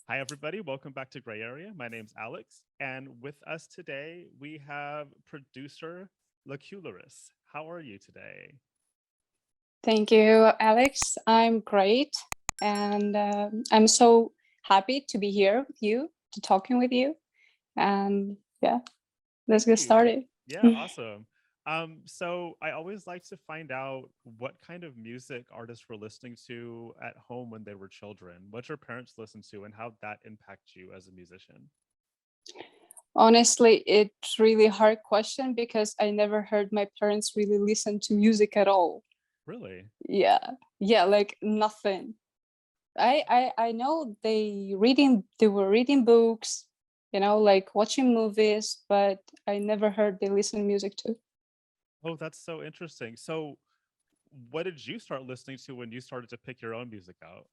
Hi, everybody. Welcome back to Gray Area. My name's Alex. And with us today, we have producer Lacularis. How are you today? Thank you, Alex. I'm great. And I'm so happy to be here with you, to talking with you. And yeah, let's Thank get you. started. Yeah, awesome. So I always like to find out what kind of music artists were listening to at home when they were children, what your parents listened to, and how that impacts you as a musician. Honestly, it's really hard question because I never heard my parents really listen to music at all. Really? Yeah, like nothing. I know they were reading books, like watching movies, but I never heard they listen music to. Oh, that's so interesting. So what did you start listening to when you started to pick your own music out?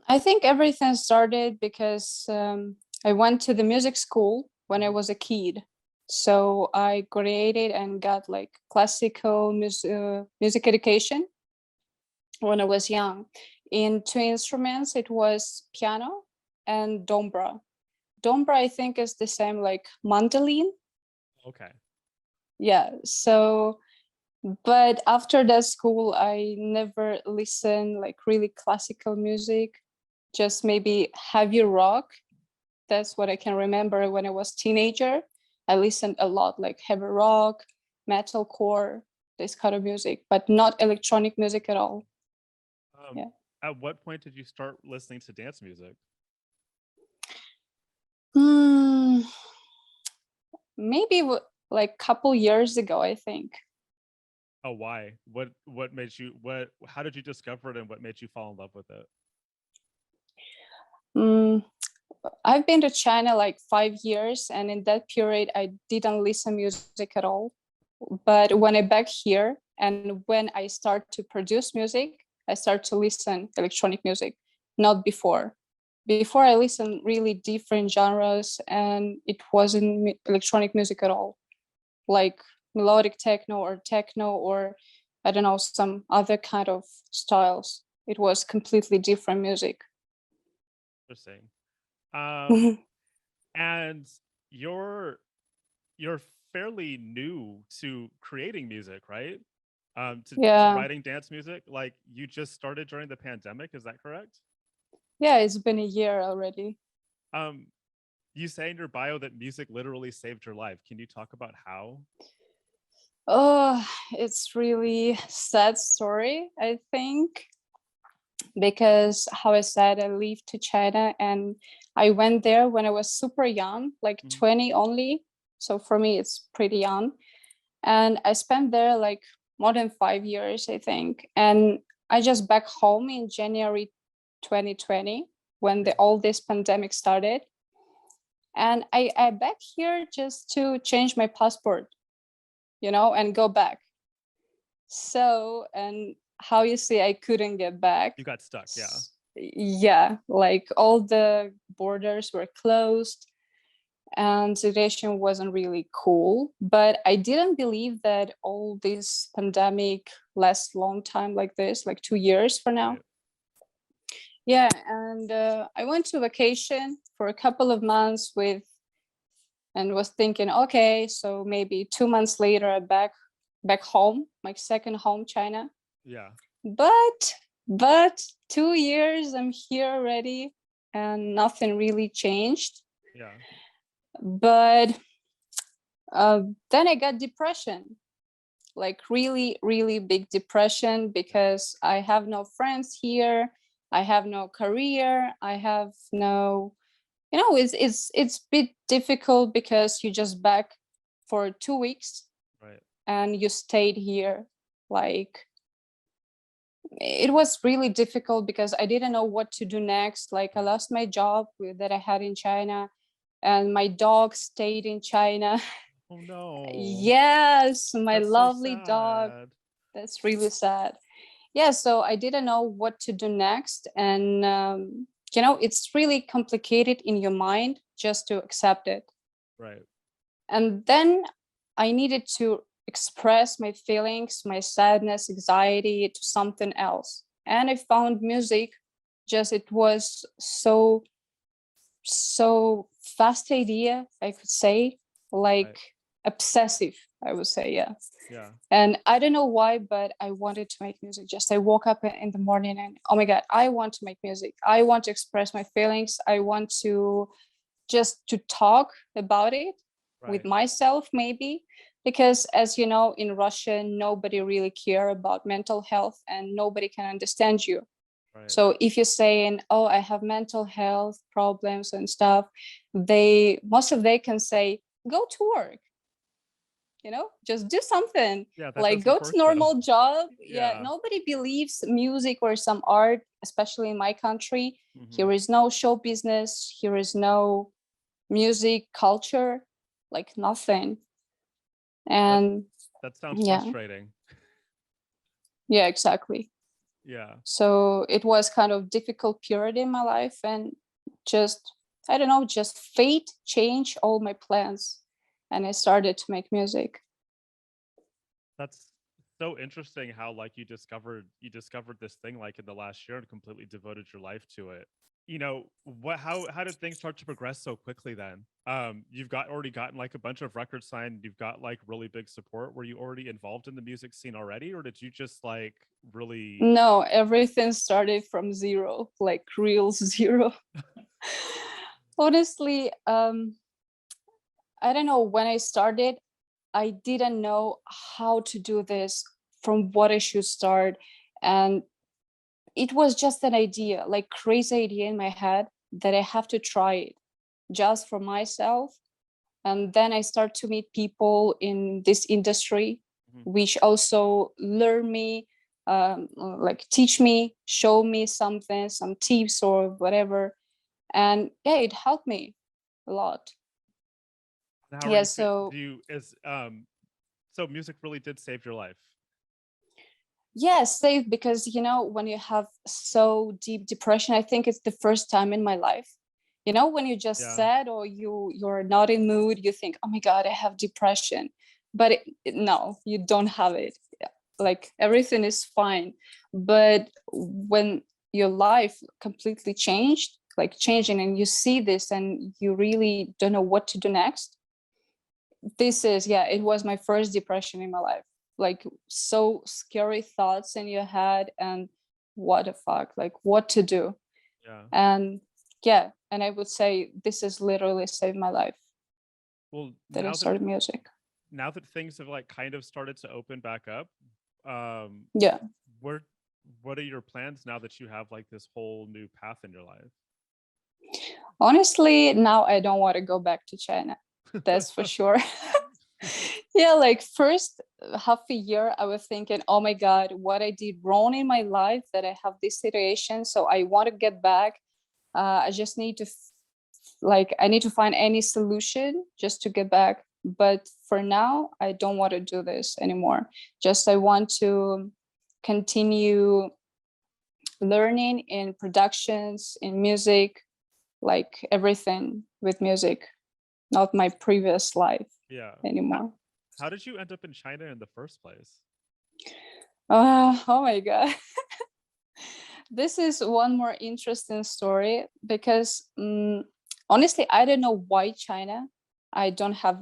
I think everything started because I went to the music school when I was a kid. So I created and got like classical music education when I was young. In two instruments, it was piano and dombra. Dombra, I think, is the same like mandolin. Okay. Yeah. So, but after that school, I never listened like really classical music, just maybe heavy rock. That's what I can remember when I was teenager. I listened a lot like heavy rock, metalcore, this kind of music, but not electronic music at all. Um, Yeah. at what point did you start listening to dance music? Hmm, maybe like couple years ago, I think. Oh, why? What made you how did you discover it and what made you fall in love with it? Mm, I've been to China like 5 years, and in that period, I didn't listen music at all. But when I back here and when I start to produce music, I start to listen electronic music, not before. Before I listened really different genres, and it wasn't electronic music at all, like melodic techno, or I don't know, some other kind of styles. It was completely different music. Interesting. Um, and you're you're fairly new to creating music, right? To Yeah, writing dance music. Like you just started during the pandemic, is that correct? yeah, it's been a year already. Um, you say in your bio that music literally saved your life. Can you talk about how? Oh, it's really sad story, I think, because how I said, I lived to China and I went there when I was super young, like Mhm. 20 only. So for me, it's pretty young. And I spent there like more than 5 years, I think. And I just back home in January 2020 when Yeah. all this pandemic started. And I back here just to change my passport, and go back. So, and how you see, I couldn't get back. You got stuck, yeah. Yeah, like all the borders were closed and situation wasn't really cool. But I didn't believe that all this pandemic lasts long time like this, like 2 years for now. Right. Yeah, and I went to vacation for a couple of months and was thinking, okay, so maybe 2 months later, I back home, my second home, China. Yeah. But 2 years I'm here already, and nothing really changed. Yeah. But then I got depression, like really, really big depression, because I have no friends here. I have no career. I have no, it's a bit difficult because you just back for 2 weeks Right. and you stayed here. Like it was really difficult because I didn't know what to do next. Like I Right. lost my job that I had in China, and my dog stayed in China. Oh no. Yes, my That's so lovely dog. sad. That's really sad. Yeah, so I didn't know what to do next. And, it's really complicated in your mind just to accept it. Right. And then I needed to express my feelings, my sadness, anxiety to something else. And I found music, just it was so fast idea, I could say, like Right. obsessive, I would say, yeah. Yeah. And I don't know why, but I wanted to make music. Just I woke up in the morning and oh my God, I want to make music. I want to express my feelings. I want to just to talk about it with Right. myself, maybe. Because as you know, in Russia, nobody really care about mental health and nobody can understand you. Right. So if you're saying, oh, I have mental health problems and stuff, most of they can say, go to work, just do something, Yeah, that like doesn't go to work though. normal job. Yeah, Yeah. nobody believes music or some art, especially in my country. Hmm. Here is no show business, here is no music culture, like nothing. That And that sounds yeah, frustrating. yeah, exactly. Yeah. So it was kind of difficult period in my life, and just I don't know, just fate changed all my plans, and I started to make music. That's so interesting how like you discovered this thing like in the last year and completely devoted your life to it. What how did things start to progress so quickly then? You've got already gotten like a bunch of records signed, you've got like really big support. Were you already involved in the music scene already, or did you just like really? No, everything started from zero, like real zero. Honestly, I don't know, when I started, I didn't know how to do this, from what I should start. And it was just an idea, like crazy idea in my head, that I have to try it just for myself. And then I start to meet people in this industry, Mhm. which also learn me, like teach me, show me something, some tips or whatever. And yeah, it helped me a lot. And how are Yeah, you so do you is so music really did save your life? yeah, safe, because when you have so deep depression, I think it's the first time in my life, when you just Yeah. sad or you're not in mood, you think, oh my God, I have depression. But no, you don't have it. Yeah, like everything is fine. But when your life completely changed, like Yeah. changing, and you see this and you really don't know what to do next, yeah, it was my first depression in my life. Like so scary thoughts in your head, and what the fuck, like what to do. Yeah. And yeah, and I would say this has literally saved my life, Well, that I started music. now that things have like kind of started to open back up, um Yeah, where what are your plans now that you have like this whole new path in your life? honestly, now I don't want to go back to China, that's for sure. Yeah, like first half a year I was thinking, oh my God, what I did wrong in my life, that I have this situation, so I want to get back. I just need to like I need to find any solution just to get back. But for now, I don't want to do this anymore. Just I want to continue learning in productions, in music, like everything with music, not my previous life Yeah. How, anymore. how did you end up in China in the first place? Oh my God. This is one more interesting story, because honestly, I don't know why China. I don't have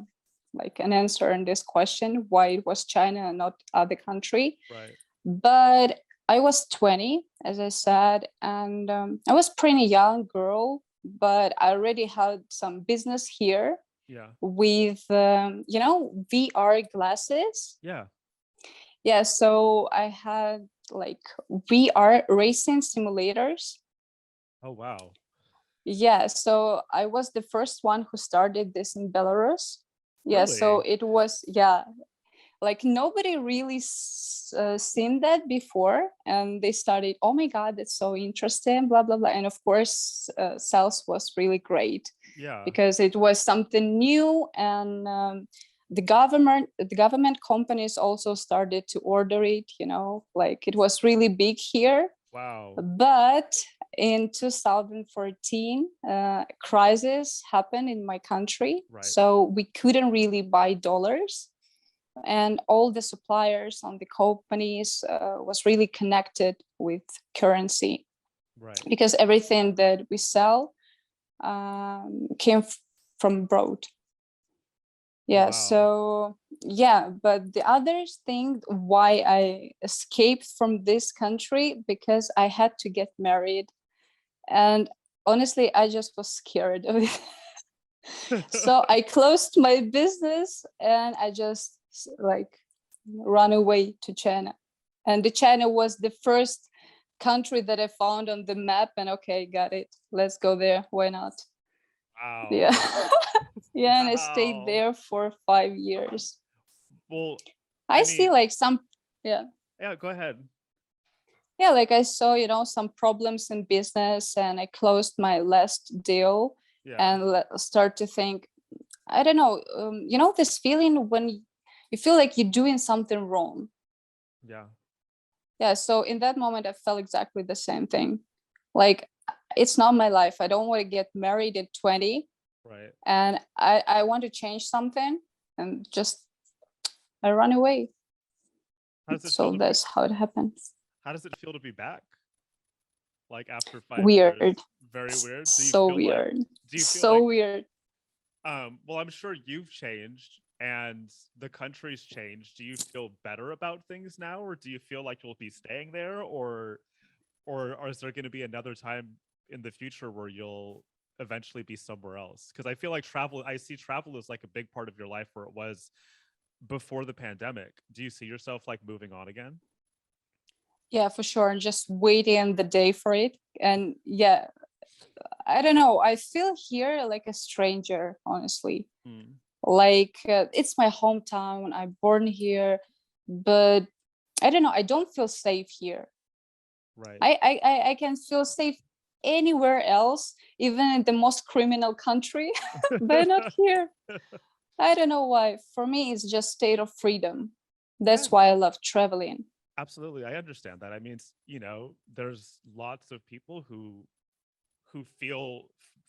like an answer in this question, why it was China and not other country. Right. But I was 20, as I said, and I was pretty young girl, but I already had some business here Yeah. with, VR glasses. Yeah. Yeah, so I had like VR racing simulators. Oh wow. Yeah, so I was the first one who started this in Belarus. Yeah, so Really? it was, yeah, like nobody really seen that before. And they started, oh my God, that's so interesting, blah, blah, blah. And of course, sales was really great, Yeah. because it was something new. And the government companies also started to order it, like it was really big here. Wow. But in 2014, crisis happened in my country, Right. so we couldn't really buy dollars. and all the suppliers on the companies was really connected with currency, Right. because everything that we sell came from abroad. Oh, Yeah, wow. so yeah, but the other thing why I escaped from this country, because I had to get married, and honestly I just was scared of it. So I closed my business and I just like ran away to China. And the China was the first country that I found on the map, and okay, got it. Let's go there. Why not? Yeah. Wow. Yeah, and I stayed Wow. there for 5 years. Well, I I see mean, like some, yeah. yeah, go ahead. Yeah, like I saw, some problems in business, and I closed my last deal Yeah. and start to think, I don't know, this feeling when you feel like you're doing something wrong. Yeah. Yeah, so in that moment, I felt exactly the same thing. Like, it's not my life. I don't want to get married at 20, Right. and I want to change something, and just I run away. How does it feel So to be that's how it happened. how does it feel to be back? Like after 5 years? Weird. Very weird. So weird. Do you feel So like weird. well, I'm sure you've changed and the country's changed. Do you feel better about things now, or do you feel like you'll be staying there, or is there going to be another time in the future where you'll eventually be somewhere else? Because I feel like I see travel as like a big part of your life where it was before the pandemic. Do you see yourself like moving on again? Yeah, for sure. And just waiting the day for it. And yeah, I don't know. I feel here like a stranger, honestly. Mm, Like it's my hometown. I'm born here, but I don't know. I don't feel safe here. right. I can feel safe anywhere else, even in the most criminal country, but not here. I don't know why. For me, it's just state of freedom. Yeah, That's why I love traveling. absolutely. I understand that. I mean, there's lots of people who feel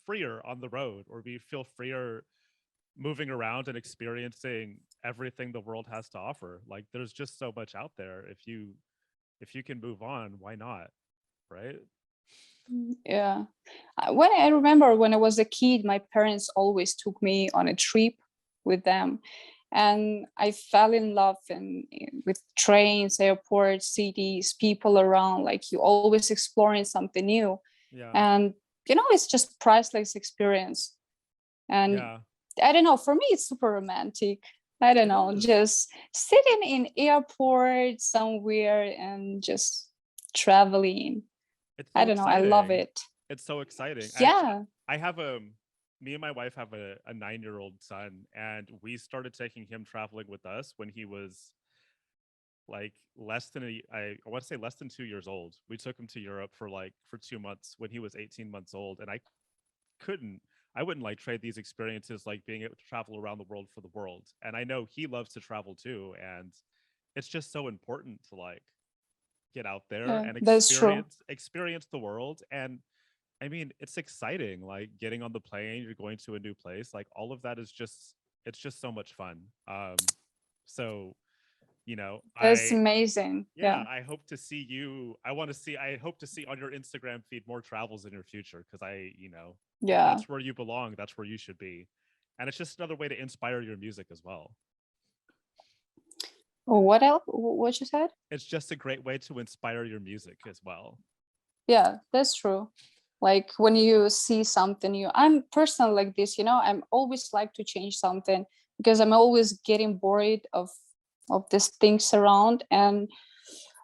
freer on the road, or we feel freer moving around and experiencing everything the world has to offer. Like there's just so much out there. If you can move on, why not? Right? Yeah. When I remember when I was a kid, my parents always took me on a trip with them. And I fell in love with trains, airports, cities, people around, like you always exploring something new. Yeah. And, it's just priceless experience. And Yeah. I don't know, for me, it's super romantic. I don't It know, is. just sitting in airport somewhere and just traveling. It's I so don't know, I love exciting. it. It's so exciting. Yeah. I have me and my wife have a 9-year-old son, and we started taking him traveling with us when he was like less than I want to say less than 2 years old. We took him to Europe for 2 months when he was 18 months old, and couldn't I wouldn't like trade these experiences, like being able to travel around the world, for the world. And I know he loves to travel too, and it's just so important to like get out there Yeah, and that's true. experience the world. And I mean, it's exciting, like getting on the plane, you're going to a new place, like all of that is just it's just so much fun. So That's I amazing. yeah, Yeah. I hope to see on your Instagram feed more travels in your future, because Yeah. that's where you belong, that's where you should be. And it's just another way to inspire your music as well. What else? What you said? It's just a great way to inspire your music as well. Yeah, that's true. Like when you see something new, I'm personally like this, I'm always like to change something, because I'm always getting bored of these things around. And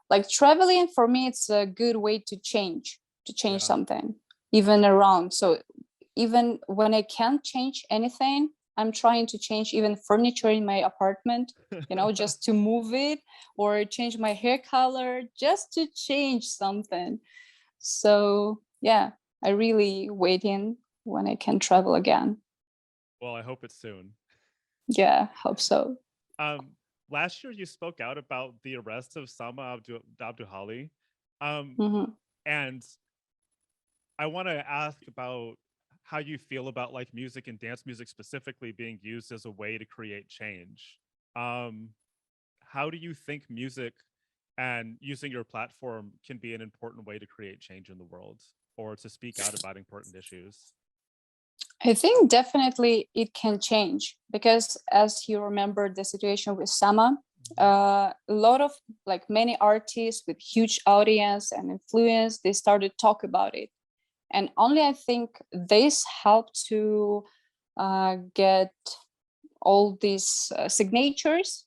like traveling for me, it's a good way to change Yeah. something, even around. So even when I can't change anything, I'm trying to change even furniture in my apartment, just to move it, or change my hair color, just to change something. So yeah, I really waiting when I can travel again. Well, I hope it's soon. Yeah, hope so. um Last year you spoke out about the arrest of Abduhali. um Hmm. and I want to ask about how you feel about like music and dance music specifically being used as a way to create change. Um, how do you think music and using your platform can be an important way to create change in the world or to speak out about important issues? I think definitely it can change because, as you remember the situation with Sama, Mhm. a lot of like many artists with huge audience and influence, they started talk about it, and only I think this helped to get all these signatures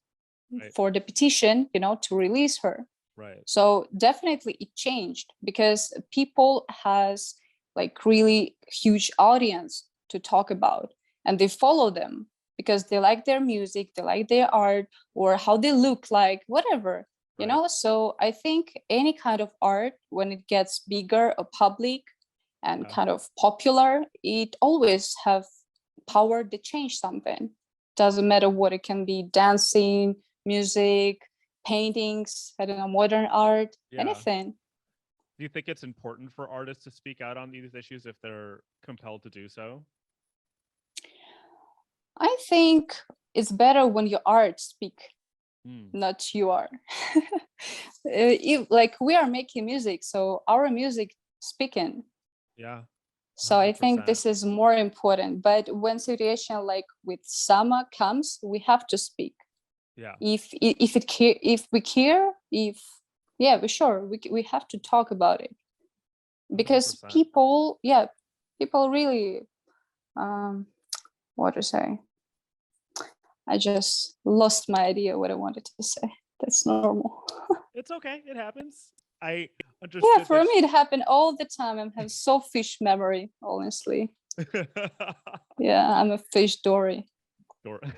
Right, for the petition, to release her. right. So definitely it changed because people has like really huge audience to talk about, and they follow them because they like their music, they like their art, or how they look like, whatever. Right. So I think any kind of art, when it gets bigger or public and Yeah. kind of popular, it always have power to change something. Doesn't matter what it can be: dancing, music, paintings, I don't know, modern art, Yeah. anything. Do you think it's important for artists to speak out on these issues if they're compelled to do so? I think it's better when your art speak, Mm, not you are. Like we are making music, so our music speaking. yeah, So I think 100%. this is more important. But when situation like with Sama comes, we have to speak. Yeah, If we care, if yeah, we sure we have to talk about it because 100%. people really um what to say. I just lost my idea what I wanted to say. That's normal. It's okay. It happens. I Yeah, understood for that. me it happened all the time. I have so fish memory, honestly. Yeah, I'm a fish Dory.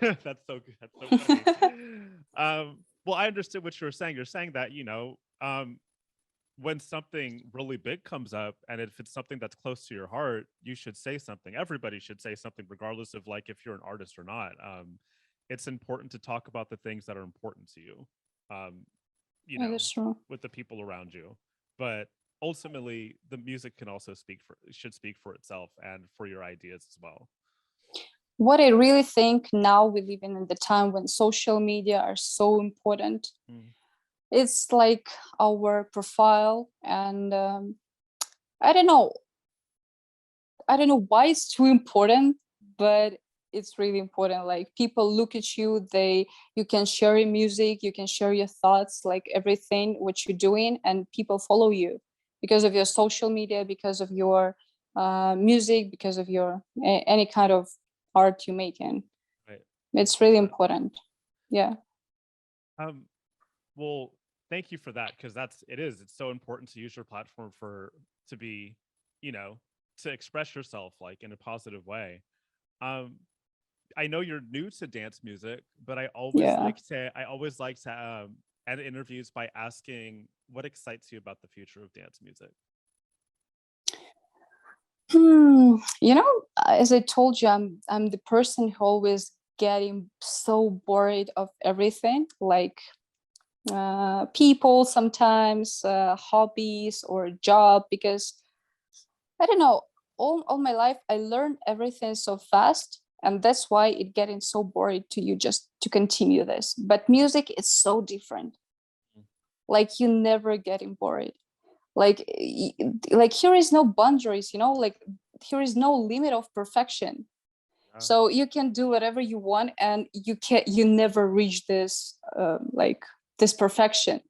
That's so good. That's so funny. Well, I understood what you were saying. You're saying that, when something really big comes up and if it's something that's close to your heart, you should say something. Everybody should say something, regardless of like if you're an artist or not. It's important to talk about the things that are important to you. Um, you Yeah, know, that's true. with the people around you. But ultimately, the music can also should speak for itself and for your ideas as well. What I really think now we live in the time when social media are so important. Mm, It's like our profile, and I don't know. I don't know why it's too important, but it's really important. Like people look at you, you can share your music, you can share your thoughts, like everything what you're doing, and people follow you because of your social media, because of your music, because of your any kind of art you're making. right. It's really 100%. important. Yeah. Um, well, thank you for that because it's so important to use your platform to be, you know, to express yourself like in a positive way. Um, I know you're new to dance music, but Yeah. I always like to end interviews by asking what excites you about the future of dance music. As I told you, I'm the person who always getting so bored of everything, like people sometimes, hobbies or job, because I don't know, all my life I learned everything so fast, and that's why it getting so boring to you just to continue this. But music is so different. Mm, Like you never getting bored. Like like here is no boundaries, like here is no limit of perfection. yeah, So you can do whatever you want, and you never reach this like this perfection.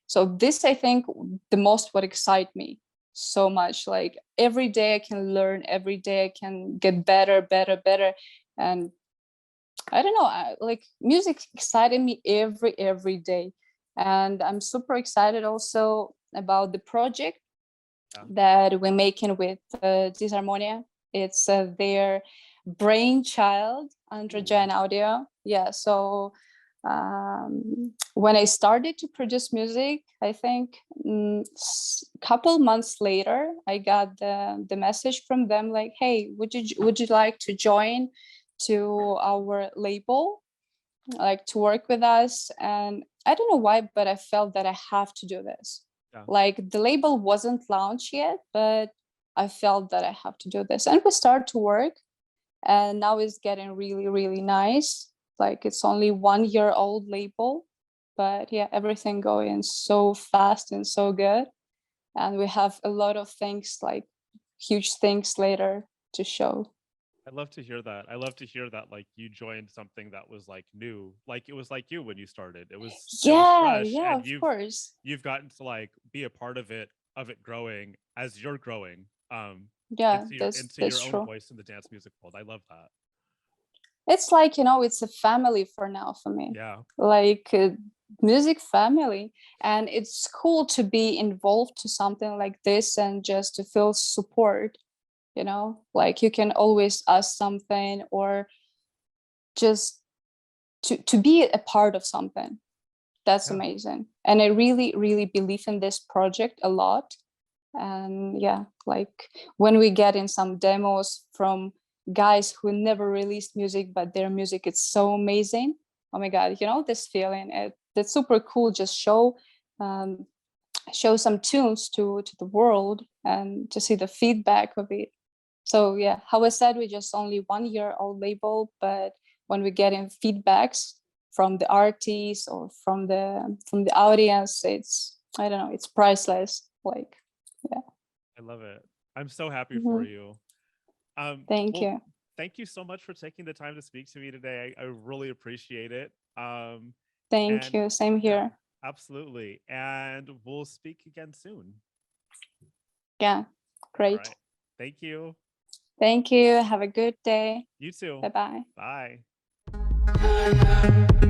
So this, I think, the most what excite me so much. Like every day I can learn, every day I can get better, better, better. And I don't know, like music excited me every day. And I'm super excited also about the project yeah. that we're making with Disharmonia. It's their brainchild, Ooh, Androgyne audio. Yeah, so when I started to produce music, I think couple months later, I got the message from them like, "Hey, would you like to join to our label, like to work with us?" And I don't know why, but I felt that I have to do this. yeah. Like the label wasn't launched yet, but I felt that I have to do this. And we start to work, and now it's getting really, really nice. Like it's only 1 year old label. but yeah, everything going so fast and so good. And we have a lot of things, like huge things later to show. I love to hear that. I love to hear that like you joined something that was like new. Like it was like you when you started. It was Yeah, fresh, yeah, and of course. you've gotten to like be a part of it growing as you're growing Yeah, into that's your own true. voice in the dance music world. I love that. It's like, it's a family for now for me, Yeah. like music family. And it's cool to be involved to something like this and just to feel support, like you can always ask something, or just to be a part of something. That's Yeah. amazing. And I really, really believe in this project a lot. And yeah, like when we get in some demos from guys who never released music, but their music is so amazing. Oh my God, this feeling, that's super cool. Just um, show some tunes to the world and to see the feedback of it. So yeah, how I said, we're just only 1 year old label, but when we get in feedbacks from the artists or from the audience, it's, I don't know, it's priceless. Like, yeah. I love it. I'm so happy for Mhm. you. Thank Well, you. thank you so much for taking the time to speak to me today. I really appreciate it. Thank And you. Same yeah, here. absolutely. And we'll speak again soon. Yeah, All great. right. Thank you. Thank you. Have a good day. You too. Bye bye. Bye.